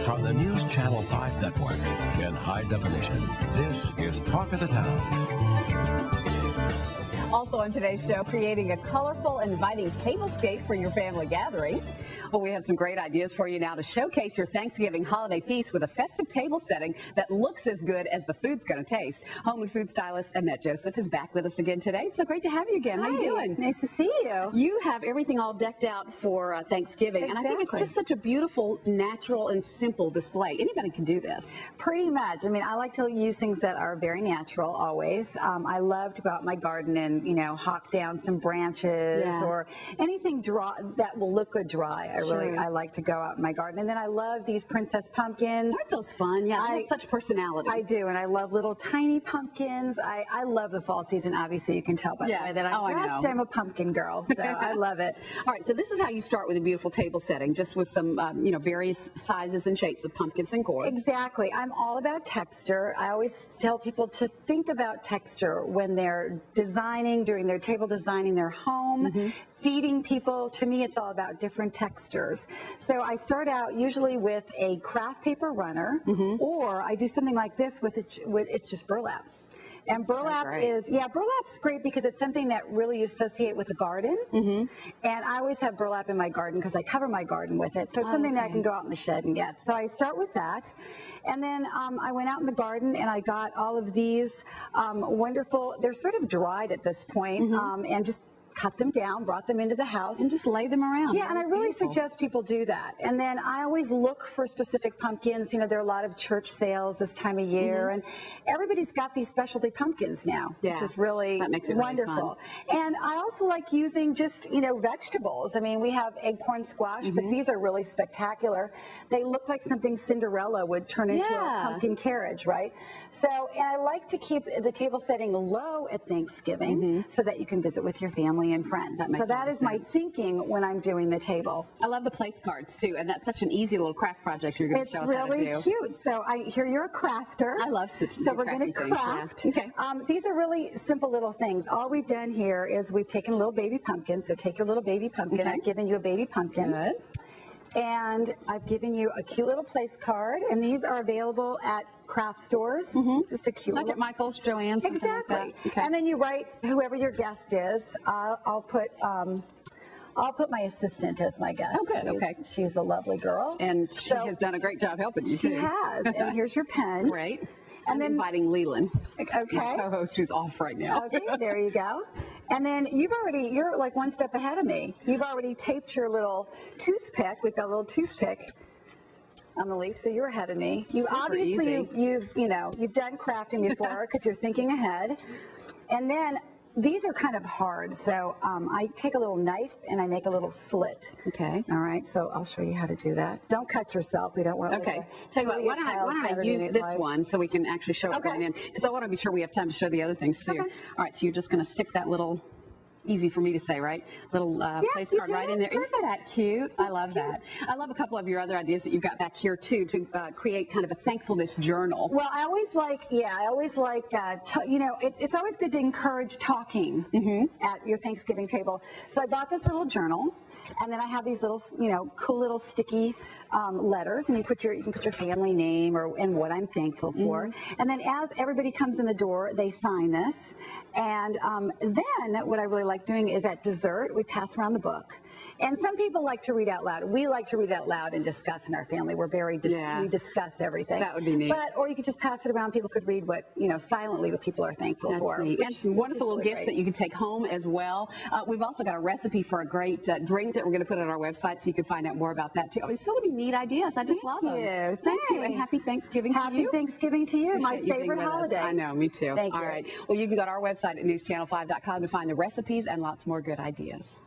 From the News Channel 5 network in high definition, this is Talk of the Town. Also on today's show, creating a colorful, inviting tablescape for your family gathering. Well, we have some great ideas for you now to showcase your Thanksgiving holiday feast with a festive table setting that looks as good as the food's going to taste. Home and food stylist Annette Joseph is back with us again today. It's so great to have you again. Hi. How you doing? Nice to see you. You have everything all decked out for Thanksgiving, Exactly. and I think it's just such a beautiful, natural, and simple display. Anybody can do this. Pretty much. I mean, I like to use things that are very natural always. I love to go out in my garden and, hawk down some branches or anything dry that will look good dry. I like to go out in my garden. And then I love these princess pumpkins. Aren't those fun? Yeah, they have such personality. I do, and I love little tiny pumpkins. I love the fall season. Obviously, you can tell by the way that I'm a pumpkin girl, so I love it. All right, so this is how you start with a beautiful table setting, just with some, various sizes and shapes of pumpkins and gourds. Exactly. I'm all about texture. I always tell people to think about texture when they're designing, during their table designing their home, feeding people. To me, it's all about different textures. So I start out usually with a craft paper runner, or I do something like this with it's just burlap. And burlap burlap's great because it's something that really you associate with the garden. And I always have burlap in my garden because I cover my garden with it. So it's something that I can go out in the shed and get. So I start with that. And then I went out in the garden and I got all of these wonderful, they're sort of dried at this point, and just cut them down, brought them into the house. And just lay them around. Yeah, and I really suggest people do that. And then I always look for specific pumpkins. There are a lot of church sales this time of year, and everybody's got these specialty pumpkins now, which is really wonderful. Really and I also like using just, vegetables. I mean, we have acorn squash, but these are really spectacular. They look like something Cinderella would turn into a pumpkin carriage, right? So, and I like to keep the table setting low at Thanksgiving so that you can visit with your family and friends. So that is my thinking when I'm doing the table. I love the place cards too, and that's such an easy little craft project you're going to show us how to do. It's really cute. So I hear you're a crafter. I love to. So we're going to craft. Okay. These are really simple little things. All we've done here is we've taken a little baby pumpkin. So take your little baby pumpkin. I've given you a baby pumpkin. Good. And I've given you a cute little place card, and these are available at craft stores. Just a cute like at Michael's, Joann's. Exactly. Like that. Okay. And then you write whoever your guest is. I'll put my assistant as my guest. Oh, good. She's a lovely girl. And she has done a great job helping you, too. She has. And here's your pen. Great. And then inviting Leland, my co-host, who's off right now. Okay, there you go. And then you're like one step ahead of me. You've already taped your little toothpick. We've got a little toothpick on the leaf, so you're ahead of me. You've done crafting before because you're thinking ahead. And then these are kind of hard, so I take a little knife and I make a little slit. Okay. All right, so I'll show you how to do that. Don't cut yourself. We don't want. Okay. Tell you what, why don't I use this one so we can actually show it going in? Because I want to be sure we have time to show the other things too. All right, so you're just going to stick that little. Easy for me to say, right? Little place card right in there. Isn't that cute? I love that. I love a couple of your other ideas that you've got back here too to create kind of a thankfulness journal. Well, I always like, it's always good to encourage talking at your Thanksgiving table. So I bought this little journal. And then I have these little, cool little sticky letters, and you can put your family name and what I'm thankful for. And then as everybody comes in the door, they sign this. And then what I really like doing is at dessert, we pass around the book. And some people like to read out loud. We like to read out loud and discuss in our family. We're very, we discuss everything. That would be neat. Or you could just pass it around. People could read silently what people are thankful for. Neat. And some wonderful little gifts that you can take home as well. We've also got a recipe for a great drink that we're going to put on our website so you can find out more about that too. I mean, so many neat ideas. I just love them. Thank you. And happy Thanksgiving to you. Happy Thanksgiving to you. My favorite holiday. I know, me too. Thank you. All right. Well, you can go to our website at newschannel5.com to find the recipes and lots more good ideas.